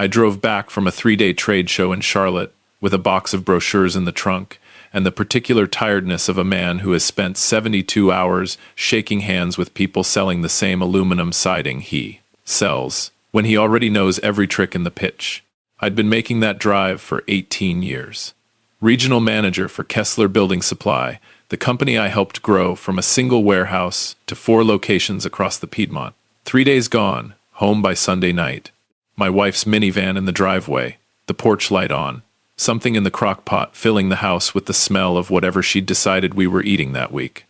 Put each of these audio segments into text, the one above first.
I drove back from a 3-day trade show in Charlotte with a box of brochures in the trunk and the particular tiredness of a man who has spent 72 hours shaking hands with people selling the same aluminum siding he sells, when he already knows every trick in the pitch. I'd been making that drive for 18 years. Regional manager for Kessler Building Supply, the company I helped grow from a single warehouse to 4 locations across the Piedmont. 3 days gone, home by Sunday night. My wife's minivan in the driveway, the porch light on, something in the crock pot filling the house with the smell of whatever she'd decided we were eating that week.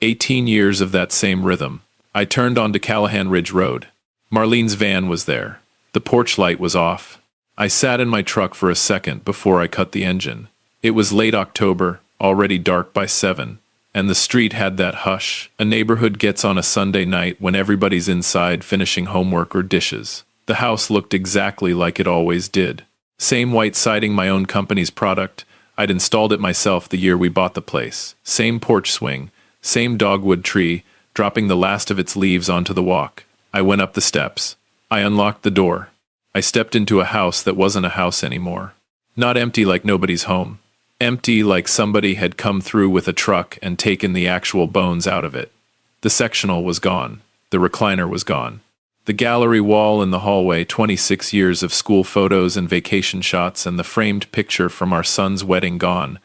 18 years of that same rhythm. I turned onto Callahan Ridge Road. Marlene's van was there. The porch light was off. I sat in my truck for a second before I cut the engine. It was late October, already dark by 7, and the street had that hush a neighborhood gets on a Sunday night when everybody's inside finishing homework or dishes. The house looked exactly like it always did. Same white siding, my own company's product. I'd installed it myself the year we bought the place. Same porch swing, same dogwood tree, dropping the last of its leaves onto the walk. I went up the steps. I unlocked the door. I stepped into a house that wasn't a house anymore. Not empty like nobody's home. Empty like somebody had come through with a truck and taken the actual bones out of it. The sectional was gone. The recliner was gone. The gallery wall in the hallway, 26 years of school photos and vacation shots, and the framed picture from our son's wedding gone.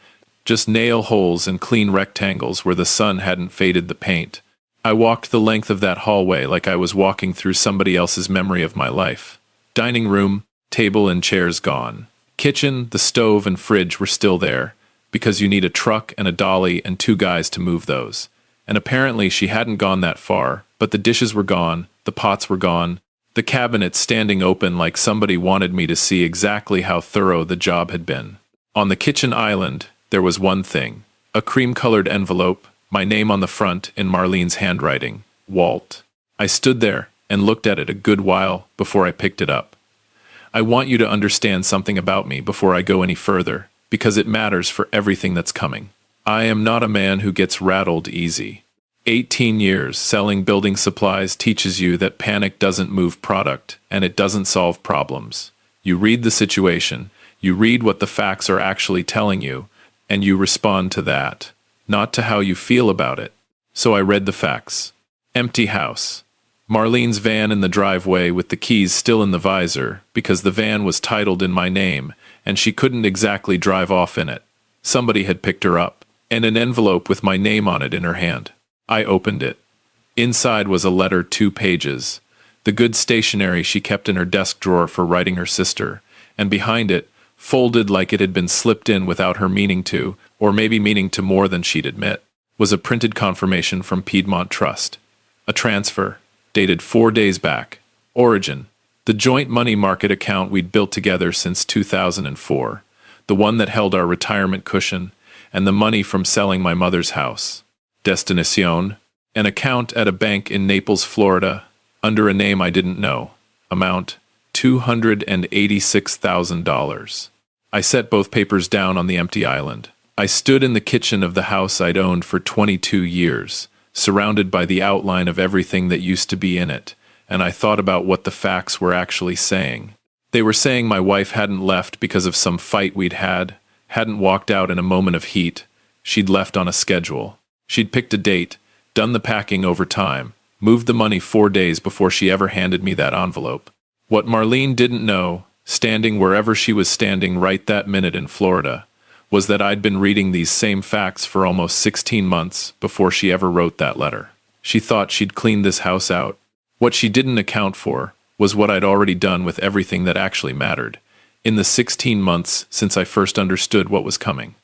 Just nail holes and clean rectangles where the sun hadn't faded the paint. I walked the length of that hallway like I was walking through somebody else's memory of my life. Dining room, table and chairs gone. Kitchen, the stove and fridge were still there, because you need a truck and a dolly and 2 guys to move those. And apparently she hadn't gone that far, but the dishes were gone, the pots were gone, the cabinet standing open like somebody wanted me to see exactly how thorough the job had been. On the kitchen island, there was one thing. A cream-colored envelope, my name on the front in Marlene's handwriting, Walt. I stood there and looked at it a good while before I picked it up. I want you to understand something about me before I go any further, because it matters for everything that's coming. I am not a man who gets rattled easy. 18 years selling building supplies teaches you that panic doesn't move product, and it doesn't solve problems. You read the situation, you read what the facts are actually telling you, and you respond to that, not to how you feel about it. So I read the facts. Empty house. Marlene's van in the driveway with the keys still in the visor, because the van was titled in my name, and she couldn't exactly drive off in it. Somebody had picked her up, and an envelope with my name on it in her hand. I opened it. Inside was a letter 2 pages, the good stationery she kept in her desk drawer for writing her sister, and behind it, folded like it had been slipped in without her meaning to, or maybe meaning to more than she'd admit, was a printed confirmation from Piedmont Trust. A transfer, dated 4 days back. Origin, the joint money market account we'd built together since 2004, the one that held our retirement cushion, and the money from selling my mother's house. Destinación, an account at a bank in Naples, Florida, under a name I didn't know. Amount, $286,000. I set both papers down on the empty island. I stood in the kitchen of the house I'd owned for 22 years, surrounded by the outline of everything that used to be in it, and I thought about what the facts were actually saying. They were saying my wife hadn't left because of some fight we'd had, hadn't walked out in a moment of heat. She'd left on a schedule. She'd picked a date, done the packing over time, moved the money 4 days before she ever handed me that envelope. What Marlene didn't know, standing wherever she was standing right that minute in Florida, was that I'd been reading these same facts for almost 16 months before she ever wrote that letter. She thought she'd cleaned this house out. What she didn't account for was what I'd already done with everything that actually mattered, in the 16 months since I first understood what was coming.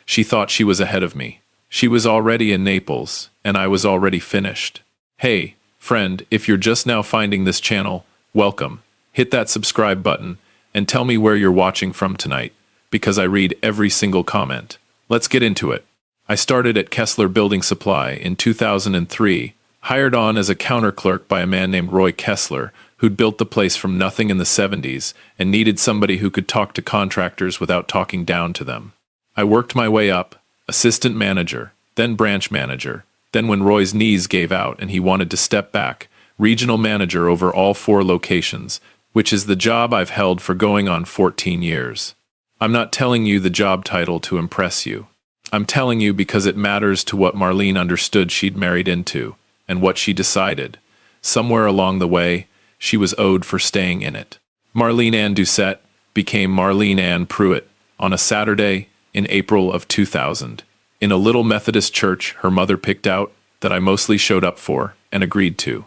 She thought she was ahead of me. She was already in Naples, and I was already finished. Hey, friend, if you're just now finding this channel, welcome. Hit that subscribe button, and tell me where you're watching from tonight, because I read every single comment. Let's get into it. I started at Kessler Building Supply in 2003, hired on as a counter clerk by a man named Roy Kessler, who'd built the place from nothing in the 70s and needed somebody who could talk to contractors without talking down to them. I worked my way up, assistant manager, then branch manager, then when Roy's knees gave out and he wanted to step back, regional manager over all 4 locations, which is the job I've held for going on 14 years. I'm not telling you the job title to impress you. I'm telling you because it matters to what Marlene understood she'd married into, and what she decided. Somewhere along the way, she was owed for staying in it. Marlene Ann Doucette became Marlene Ann Pruitt on a Saturday in April of 2000, in a little Methodist church her mother picked out that I mostly showed up for and agreed to.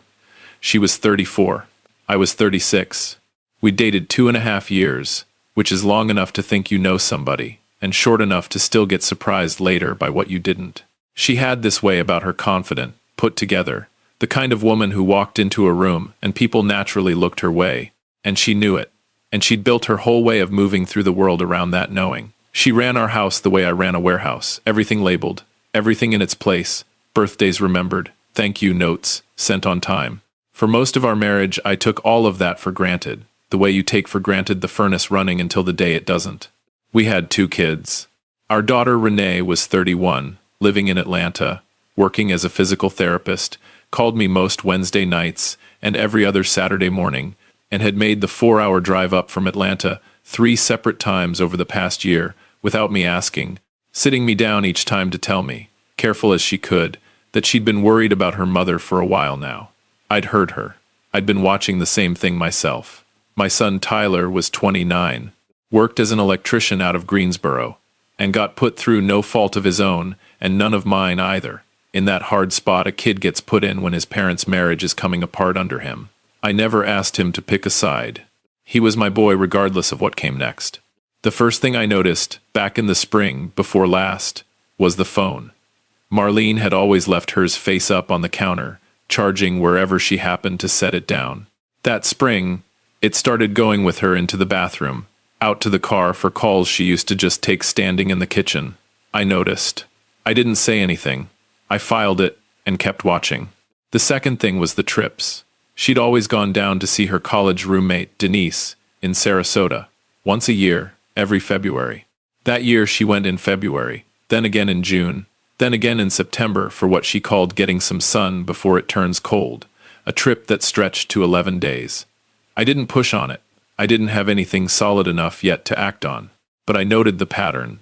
She was 34. I was 36. We dated 2.5 years, which is long enough to think you know somebody, and short enough to still get surprised later by what you didn't. She had this way about her, confident, put together, the kind of woman who walked into a room and people naturally looked her way, and she knew it. And she'd built her whole way of moving through the world around that knowing. She ran our house the way I ran a warehouse, everything labeled, everything in its place, birthdays remembered, thank you notes, sent on time. For most of our marriage, I took all of that for granted, the way you take for granted the furnace running until the day it doesn't. We had 2 kids. Our daughter Renee was 31, living in Atlanta, working as a physical therapist, called me most Wednesday nights and every other Saturday morning, and had made the 4-hour drive up from Atlanta 3 separate times over the past year without me asking, sitting me down each time to tell me, careful as she could, that she'd been worried about her mother for a while now. I'd heard her. I'd been watching the same thing myself. My son Tyler was 29, worked as an electrician out of Greensboro, and got put through no fault of his own, and none of mine either, in that hard spot a kid gets put in when his parents' marriage is coming apart under him. I never asked him to pick a side. He was my boy regardless of what came next. The first thing I noticed, back in the spring, before last, was the phone. Marlene had always left hers face up on the counter, charging wherever she happened to set it down. That spring, it started going with her into the bathroom, out to the car for calls she used to just take standing in the kitchen. I noticed. I didn't say anything. I filed it and kept watching. The second thing was the trips. She'd always gone down to see her college roommate, Denise, in Sarasota, once a year, every February. That year she went in February, then again in June, then again in September for what she called getting some sun before it turns cold, a trip that stretched to 11 days. I didn't push on it. I didn't have anything solid enough yet to act on, but I noted the pattern,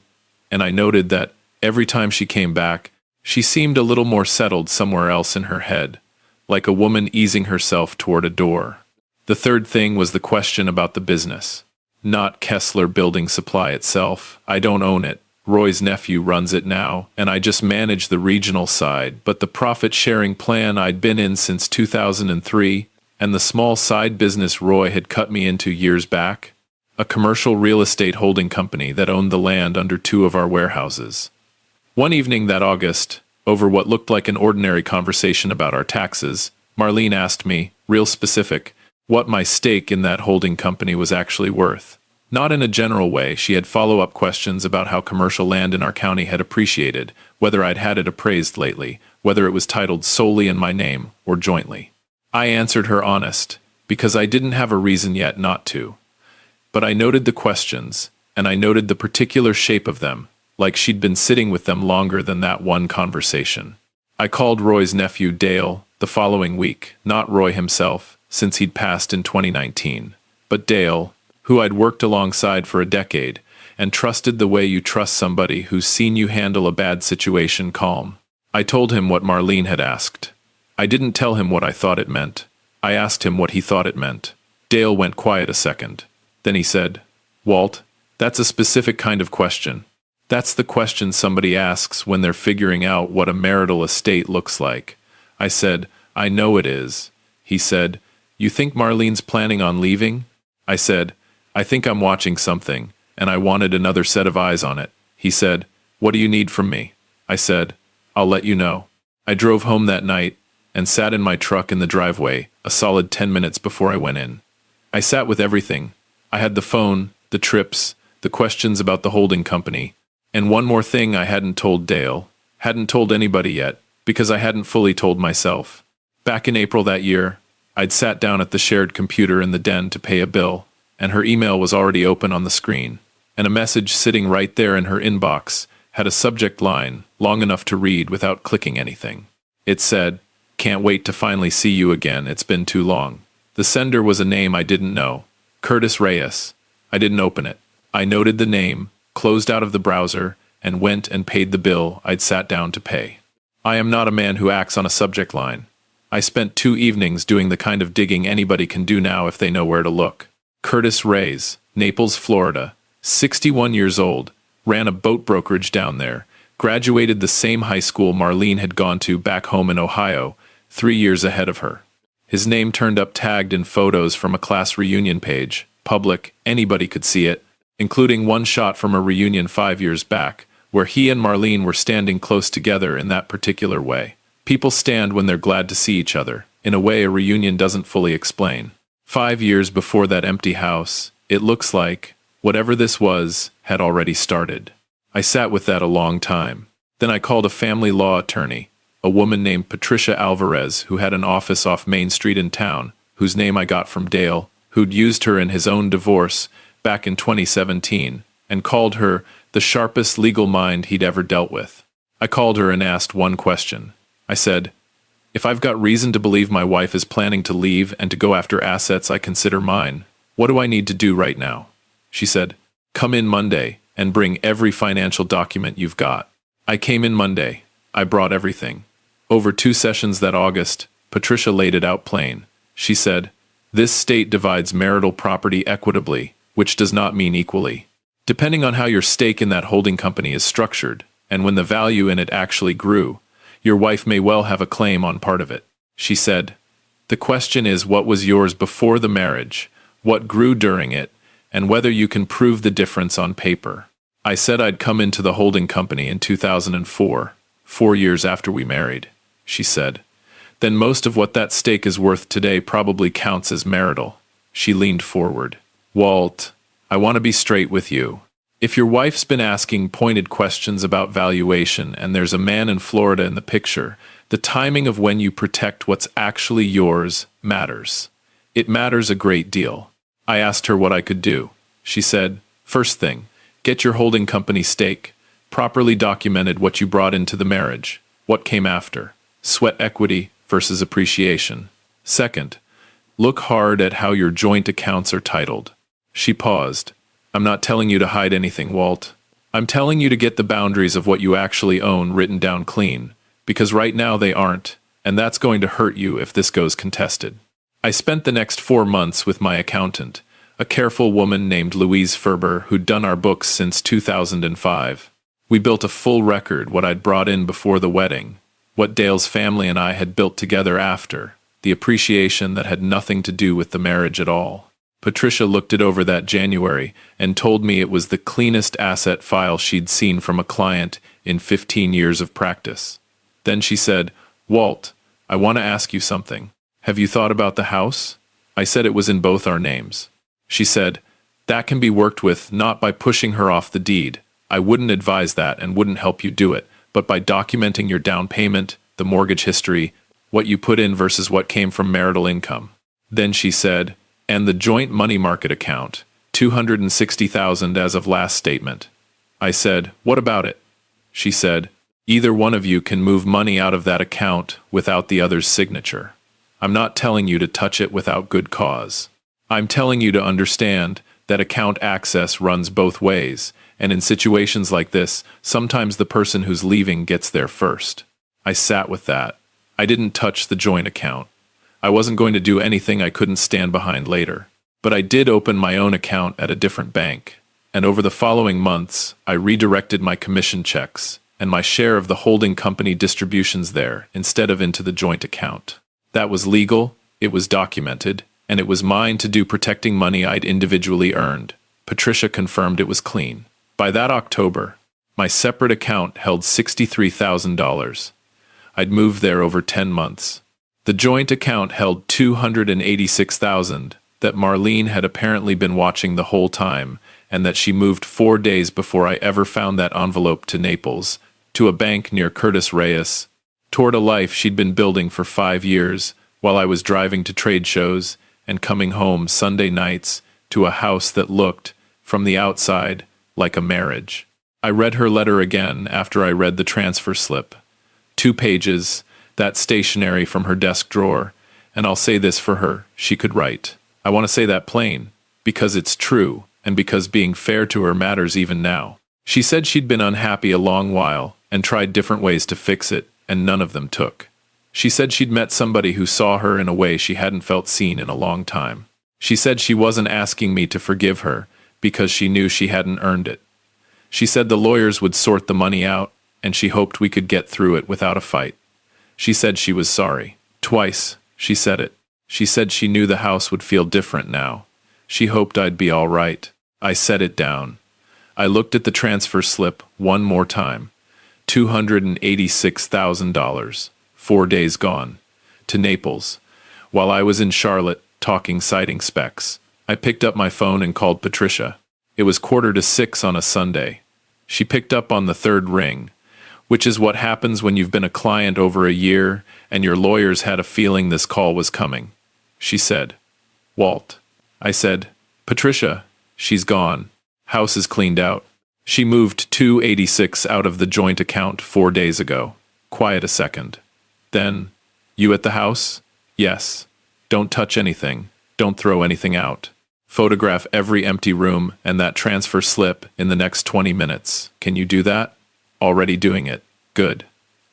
and I noted that every time she came back, she seemed a little more settled somewhere else in her head, like a woman easing herself toward a door. The third thing was the question about the business. Not Kessler Building Supply itself. I don't own it. Roy's nephew runs it now, and I just manage the regional side, but the profit-sharing plan I'd been in since 2003, and the small side business Roy had cut me into years back, a commercial real estate holding company that owned the land under 2 of our warehouses. One evening that August, over what looked like an ordinary conversation about our taxes, Marlene asked me, real specific, what my stake in that holding company was actually worth. Not in a general way. She had follow-up questions about how commercial land in our county had appreciated, whether I'd had it appraised lately, whether it was titled solely in my name or jointly. I answered her honest, because I didn't have a reason yet not to. But I noted the questions, and I noted the particular shape of them, like she'd been sitting with them longer than that one conversation. I called Roy's nephew Dale the following week, not Roy himself, since he'd passed in 2019, but Dale, who I'd worked alongside for a decade, and trusted the way you trust somebody who's seen you handle a bad situation calm. I told him what Marlene had asked. I didn't tell him what I thought it meant. I asked him what he thought it meant. Dale went quiet a second. Then he said, Walt, that's a specific kind of question. That's the question somebody asks when they're figuring out what a marital estate looks like. I said, I know it is. He said, you think Marlene's planning on leaving? I said, I think I'm watching something, and I wanted another set of eyes on it. He said, what do you need from me? I said, I'll let you know. I drove home that night and sat in my truck in the driveway a solid 10 minutes before I went in. I sat with everything. I had the phone, the trips, the questions about the holding company, and one more thing I hadn't told Dale, hadn't told anybody yet, because I hadn't fully told myself. Back in April that year, I'd sat down at the shared computer in the den to pay a bill, and her email was already open on the screen, and a message sitting right there in her inbox had a subject line long enough to read without clicking anything. It said, can't wait to finally see you again, it's been too long. The sender was a name I didn't know, Curtis Reyes. I didn't open it. I noted the name, closed out of the browser, and went and paid the bill I'd sat down to pay. I am not a man who acts on a subject line. I spent 2 evenings doing the kind of digging anybody can do now if they know where to look. Curtis Reyes, Naples, Florida, 61 years old, ran a boat brokerage down there, graduated the same high school Marlene had gone to back home in Ohio, 3 years ahead of her. His name turned up tagged in photos from a class reunion page, public, anybody could see it, including one shot from a reunion 5 years back, where he and Marlene were standing close together in that particular way. People stand when they're glad to see each other, in a way a reunion doesn't fully explain. 5 years before that empty house, it looks like, whatever this was, had already started. I sat with that a long time. Then I called a family law attorney, a woman named Patricia Alvarez who had an office off Main Street in town, whose name I got from Dale, who'd used her in his own divorce back in 2017, and called her the sharpest legal mind he'd ever dealt with. I called her and asked one question. I said, "If I've got reason to believe my wife is planning to leave and to go after assets I consider mine, what do I need to do right now?" She said, "Come in Monday and bring every financial document you've got." I came in Monday. I brought everything. Over 2 sessions that August, Patricia laid it out plain. She said, "This state divides marital property equitably, which does not mean equally. Depending on how your stake in that holding company is structured, and when the value in it actually grew, your wife may well have a claim on part of it." She said, "The question is what was yours before the marriage, what grew during it, and whether you can prove the difference on paper." I said I'd come into the holding company in 2004, 4 years after we married. She said, "Then most of what that stake is worth today probably counts as marital." She leaned forward. "Walt, I want to be straight with you. If your wife's been asking pointed questions about valuation and there's a man in Florida in the picture, the timing of when you protect what's actually yours matters. It matters a great deal." I asked her what I could do. She said, "First thing, get your holding company stake, properly documented what you brought into the marriage, what came after, sweat equity versus appreciation. Second, look hard at how your joint accounts are titled." She paused. "I'm not telling you to hide anything, Walt. I'm telling you to get the boundaries of what you actually own written down clean, because right now they aren't, and that's going to hurt you if this goes contested." I spent the next 4 months with my accountant, a careful woman named Louise Ferber who'd done our books since 2005. We built a full record, what I'd brought in before the wedding, what Dale's family and I had built together after, the appreciation that had nothing to do with the marriage at all. Patricia looked it over that January and told me it was the cleanest asset file she'd seen from a client in 15 years of practice. Then she said, "Walt, I want to ask you something. Have you thought about the house?" I said it was in both our names. She said, "That can be worked with not by pushing her off the deed. I wouldn't advise that and wouldn't help you do it, but by documenting your down payment, the mortgage history, what you put in versus what came from marital income." Then she said, "And the joint money market account, $260,000 as of last statement." I said, "What about it?" She said, "Either one of you can move money out of that account without the other's signature. I'm not telling you to touch it without good cause. I'm telling you to understand that account access runs both ways, and in situations like this, sometimes the person who's leaving gets there first." I sat with that. I didn't touch the joint account. I wasn't going to do anything I couldn't stand behind later. But I did open my own account at a different bank, and over the following months, I redirected my commission checks and my share of the holding company distributions there instead of into the joint account. That was legal, it was documented, and it was mine to do, protecting money I'd individually earned. Patricia confirmed it was clean. By that October, my separate account held $63,000. I'd moved there over 10 months. The joint account held $286,000 that Marlene had apparently been watching the whole time, and that she moved 4 days before I ever found that envelope to Naples, to a bank near Curtis Reyes, toward a life she'd been building for 5 years, while I was driving to trade shows and coming home Sunday nights to a house that looked, from the outside, like a marriage. I read her letter again after I read the transfer slip. 2 pages, that stationery from her desk drawer, and I'll say this for her, she could write. I want to say that plain. because it's true, and because being fair to her matters even now. She said she'd been unhappy a long while, and tried different ways to fix it, and none of them took. She said she'd met somebody who saw her in a way she hadn't felt seen in a long time. She said she wasn't asking me to forgive her, because she knew she hadn't earned it. She said the lawyers would sort the money out, and she hoped we could get through it without a fight. She said she was sorry. Twice, she said it. She said she knew the house would feel different now. She hoped I'd be all right. I set it down. I looked at the transfer slip one more time. $286,000. 4 days gone. To Naples. While I was in Charlotte, talking siding specs. I picked up my phone and called Patricia. It was 5:45 on a Sunday. She picked up on the third ring, which is what happens when you've been a client over a year and your lawyers had a feeling this call was coming. She said, "Walt." I said, "Patricia, she's gone. House is cleaned out. She moved $286 out of the joint account 4 days ago." Quiet a second. Then, "You at the house?" "Yes. Don't touch anything. Don't throw anything out. Photograph every empty room and that transfer slip in the next 20 minutes. Can you do that?" "Already doing it." "Good.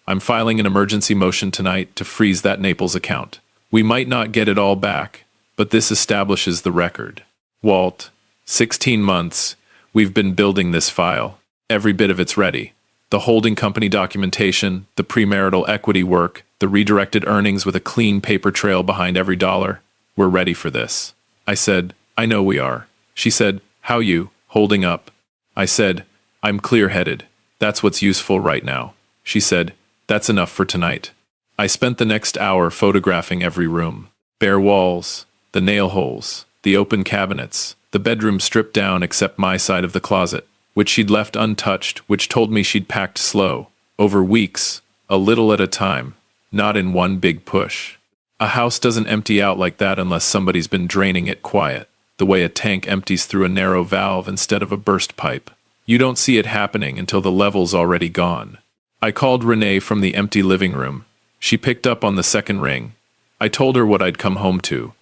I'm filing an emergency motion tonight to freeze that Naples account. We might not get it all back, but this establishes the record. Walt, 16 months, we've been building this file. Every bit of it's ready. The holding company documentation, the premarital equity work, the redirected earnings with a clean paper trail behind every dollar. We're ready for this." I said, "I know we are." She said, "How you, holding up?" I said, "I'm clear-headed. That's what's useful right now." She said, "That's enough for tonight." I spent the next hour photographing every room. Bare walls, the nail holes, the open cabinets, the bedroom stripped down except my side of the closet, which she'd left untouched, which told me she'd packed slow, over weeks, a little at a time, not in one big push. A house doesn't empty out like that unless somebody's been draining it quiet, the way a tank empties through a narrow valve instead of a burst pipe. You don't see it happening until the level's already gone. I called Renee from the empty living room. She picked up on the second ring. I told her what I'd come home to.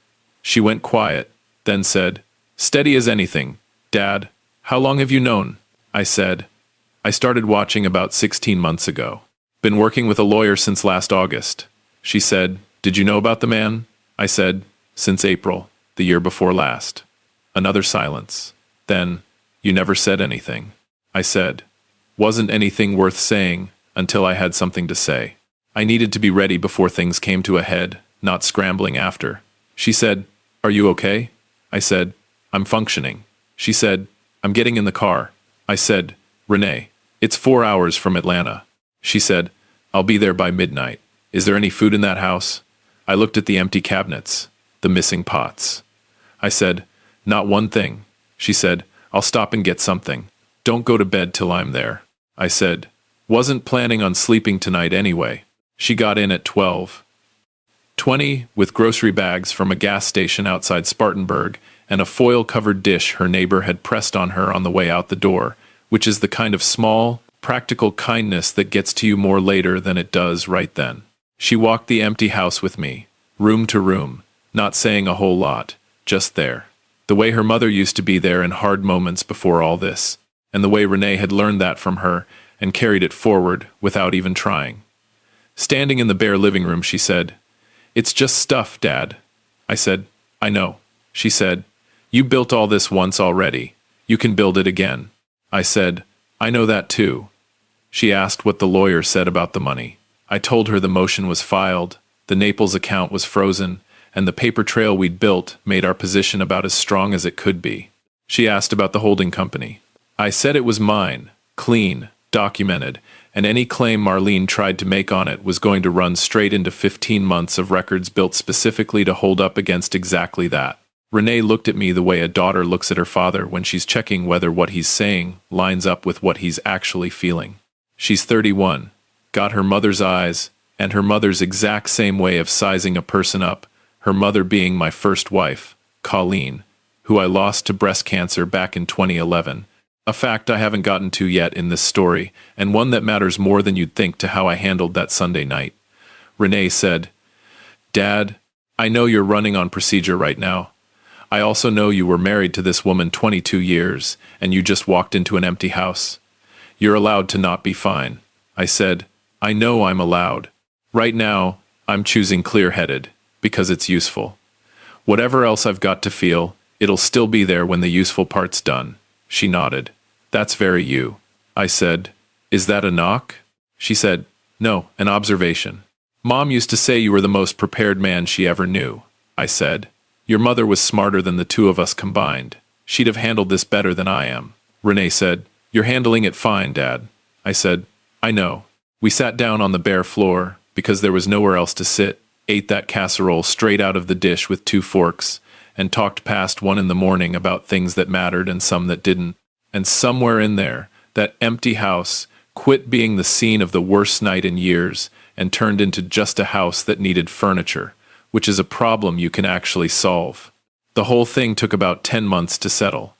She went quiet, then said, "Steady as anything. Dad, how long have you known?" I said, "I started watching about 16 months ago. Been working with a lawyer since last August." She said, "Did you know about the man?" I said, "Since April, the year before last." Another silence. Then, "You never said anything." I said, "Wasn't anything worth saying until I had something to say. I needed to be ready before things came to a head, not scrambling after." She said, "Are you okay?" I said, "I'm functioning." She said, "I'm getting in the car." I said, "Renee, it's 4 hours from Atlanta." She said, "I'll be there by midnight. Is there any food in that house?" I looked at the empty cabinets, the missing pots. I said, "Not one thing." She said, "I'll stop and get something. Don't go to bed till I'm there." I said, "Wasn't planning on sleeping tonight anyway." She got in at 12:20 with grocery bags from a gas station outside Spartanburg and a foil-covered dish her neighbor had pressed on her on the way out the door, which is the kind of small, practical kindness that gets to you more later than it does right then. She walked the empty house with me, room to room, not saying a whole lot, just there. The way her mother used to be there in hard moments before all this, and the way Renee had learned that from her and carried it forward without even trying. Standing in the bare living room, she said, "It's just stuff, Dad." I said, "I know." She said, "You built all this once already. You can build it again." I said, "I know that too." She asked what the lawyer said about the money. I told her the motion was filed, the Naples account was frozen, and the paper trail we'd built made our position about as strong as it could be. She asked about the holding company. I said it was mine, clean, documented, and any claim Marlene tried to make on it was going to run straight into 15 months of records built specifically to hold up against exactly that. Renee looked at me the way a daughter looks at her father when she's checking whether what he's saying lines up with what he's actually feeling. She's 31, got her mother's eyes, and her mother's exact same way of sizing a person up, her mother being my first wife, Colleen, who I lost to breast cancer back in 2011. A fact I haven't gotten to yet in this story, and one that matters more than you'd think to how I handled that Sunday night. Renee said, "Dad, I know you're running on procedure right now. I also know you were married to this woman 22 years, and you just walked into an empty house. You're allowed to not be fine. I said, I know I'm allowed. Right now, I'm choosing clear-headed, because it's useful. Whatever else I've got to feel, it'll still be there when the useful part's done. She nodded. That's very you. I said, is that a knock? She said, no, an observation. Mom used to say you were the most prepared man she ever knew. I said, your mother was smarter than the two of us combined. She'd have handled this better than I am. Renee said, you're handling it fine, Dad. I said, I know. We sat down on the bare floor, because there was nowhere else to sit, ate that casserole straight out of the dish with 2 forks, and talked past 1 in the morning about things that mattered and some that didn't. And somewhere in there, that empty house quit being the scene of the worst night in years and turned into just a house that needed furniture, which is a problem you can actually solve. The whole thing took about 10 months to settle.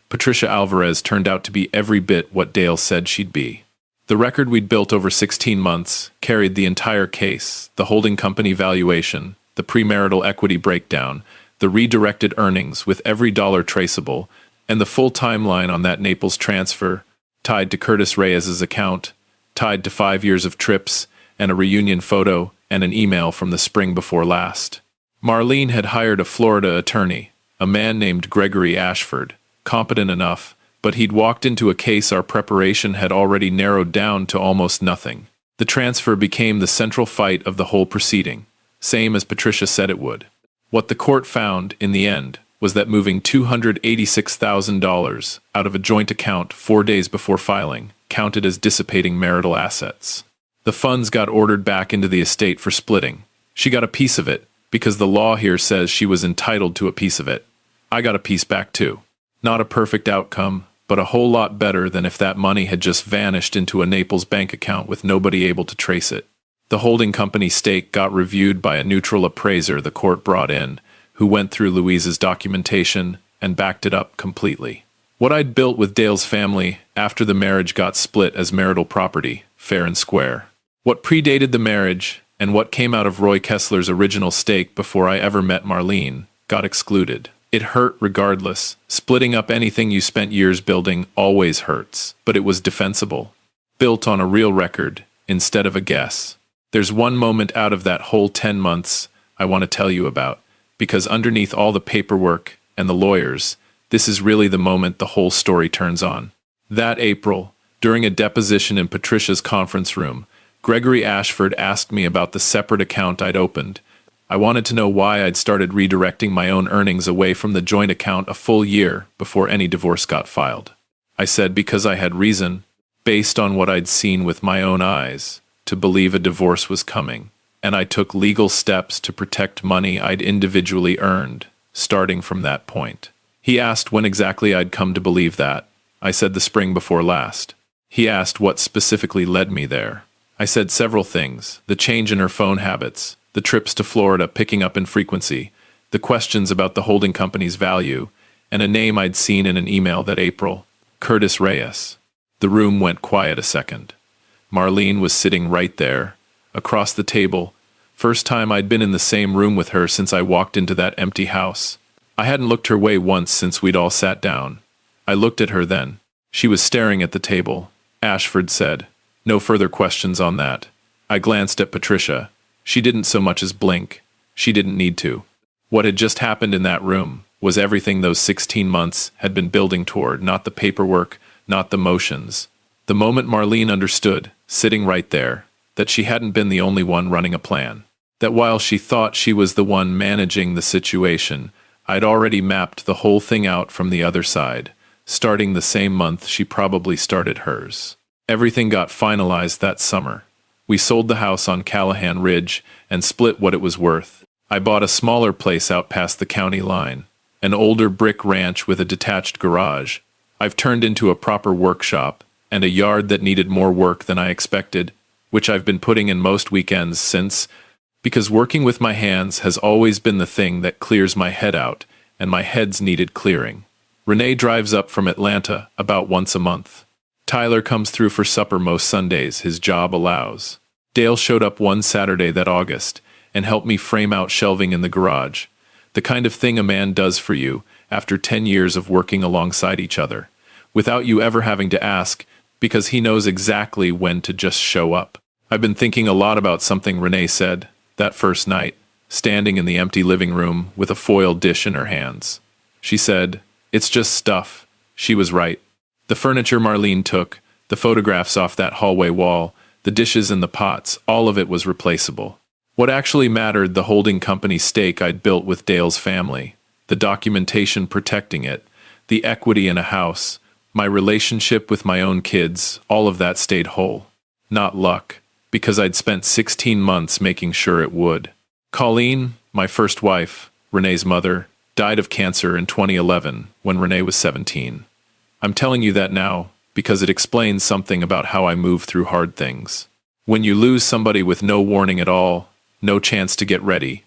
Patricia Alvarez turned out to be every bit what Dale said she'd be. The record we'd built over 16 months carried the entire case, the holding company valuation, the premarital equity breakdown, the redirected earnings with every dollar traceable, and the full timeline on that Naples transfer, tied to Curtis Reyes's account, tied to 5 years of trips, and a reunion photo and an email from the spring before last. Marlene had hired a Florida attorney, a man named Gregory Ashford, competent enough, but he'd walked into a case our preparation had already narrowed down to almost nothing. The transfer became the central fight of the whole proceeding, same as Patricia said it would. What the court found, in the end, was that moving $286,000 out of a joint account 4 days before filing counted as dissipating marital assets. The funds got ordered back into the estate for splitting. She got a piece of it, because the law here says she was entitled to a piece of it. I got a piece back too. Not a perfect outcome, but a whole lot better than if that money had just vanished into a Naples bank account with nobody able to trace it. The holding company stake got reviewed by a neutral appraiser the court brought in, who went through Louise's documentation and backed it up completely. What I'd built with Dale's family after the marriage got split as marital property, fair and square. What predated the marriage, and what came out of Roy Kessler's original stake before I ever met Marlene, got excluded. It hurt regardless. Splitting up anything you spent years building always hurts, but it was defensible. Built on a real record, instead of a guess. There's one moment out of that whole 10 months I want to tell you about, because underneath all the paperwork and the lawyers, this is really the moment the whole story turns on. That April, during a deposition in Patricia's conference room, Gregory Ashford asked me about the separate account I'd opened. I wanted to know why I'd started redirecting my own earnings away from the joint account a full year before any divorce got filed. I said because I had reason, based on what I'd seen with my own eyes, to believe a divorce was coming, and I took legal steps to protect money I'd individually earned, starting from that point. He asked when exactly I'd come to believe that. I said the spring before last. He asked what specifically led me there. I said several things: the change in her phone habits, the trips to Florida picking up in frequency, the questions about the holding company's value, and a name I'd seen in an email that April, Curtis Reyes. The room went quiet a second. Marlene was sitting right there, across the table. First time I'd been in the same room with her since I walked into that empty house. I hadn't looked her way once since we'd all sat down. I looked at her then. She was staring at the table. Ashford said, "No further questions on that." I glanced at Patricia. She didn't so much as blink. She didn't need to. What had just happened in that room was everything those 16 months had been building toward, not the paperwork, not the motions. The moment Marlene understood, sitting right there, that she hadn't been the only one running a plan. That while she thought she was the one managing the situation, I'd already mapped the whole thing out from the other side, starting the same month she probably started hers. Everything got finalized that summer. We sold the house on Callahan Ridge and split what it was worth. I bought a smaller place out past the county line, an older brick ranch with a detached garage. I've turned into a proper workshop, and a yard that needed more work than I expected, which I've been putting in most weekends since, because working with my hands has always been the thing that clears my head out, and my head's needed clearing. Renee drives up from Atlanta about once a month. Tyler comes through for supper most Sundays, his job allows. Dale showed up one Saturday that August and helped me frame out shelving in the garage. The kind of thing a man does for you after 10 years of working alongside each other, without you ever having to ask, because he knows exactly when to just show up. I've been thinking a lot about something Renee said that first night, standing in the empty living room with a foil dish in her hands. She said, "It's just stuff." She was right. The furniture Marlene took, the photographs off that hallway wall, the dishes and the pots, all of it was replaceable. What actually mattered, the holding company stake I'd built with Dale's family, the documentation protecting it, the equity in a house, my relationship with my own kids, all of that stayed whole. Not luck, because I'd spent 16 months making sure it would. Colleen, my first wife, Renee's mother, died of cancer in 2011 when Renee was 17. I'm telling you that now because it explains something about how I move through hard things. When you lose somebody with no warning at all, no chance to get ready,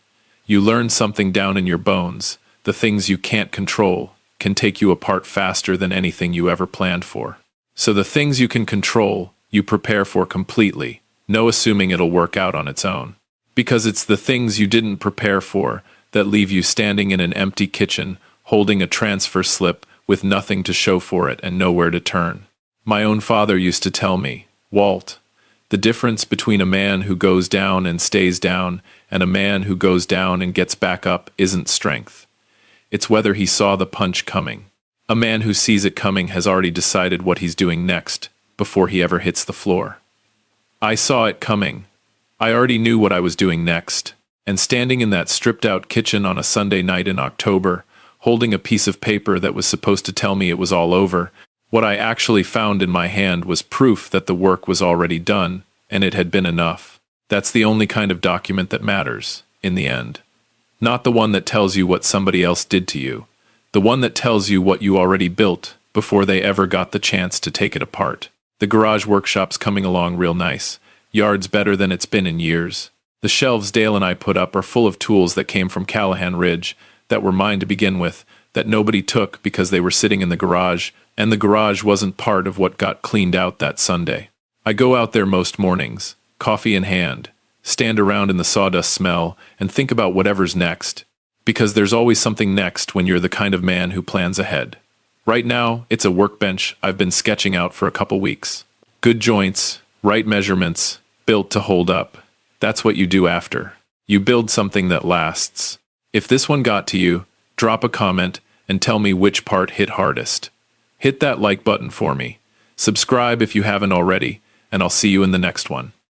you learn something down in your bones. The things you can't control can take you apart faster than anything you ever planned for. So the things you can control, you prepare for completely, no assuming it'll work out on its own. Because it's the things you didn't prepare for that leave you standing in an empty kitchen, holding a transfer slip with nothing to show for it and nowhere to turn. My own father used to tell me, "Walt, the difference between a man who goes down and stays down and a man who goes down and gets back up isn't strength. It's whether he saw the punch coming. A man who sees it coming has already decided what he's doing next before he ever hits the floor. I saw it coming. I already knew what I was doing next. And standing in that stripped-out kitchen on a Sunday night in October, holding a piece of paper that was supposed to tell me it was all over, what I actually found in my hand was proof that the work was already done, and it had been enough. That's the only kind of document that matters, in the end. Not the one that tells you what somebody else did to you. The one that tells you what you already built before they ever got the chance to take it apart. The garage workshop's coming along real nice. Yard's better than it's been in years. The shelves Dale and I put up are full of tools that came from Callahan Ridge, that were mine to begin with, that nobody took because they were sitting in the garage, and the garage wasn't part of what got cleaned out that Sunday. I go out there most mornings, coffee in hand, stand around in the sawdust smell, and think about whatever's next. Because there's always something next when you're the kind of man who plans ahead. Right now, it's a workbench I've been sketching out for a couple weeks. Good joints, right measurements, built to hold up. That's what you do after. You build something that lasts. If this one got to you, drop a comment and tell me which part hit hardest. Hit that like button for me. Subscribe if you haven't already, and I'll see you in the next one.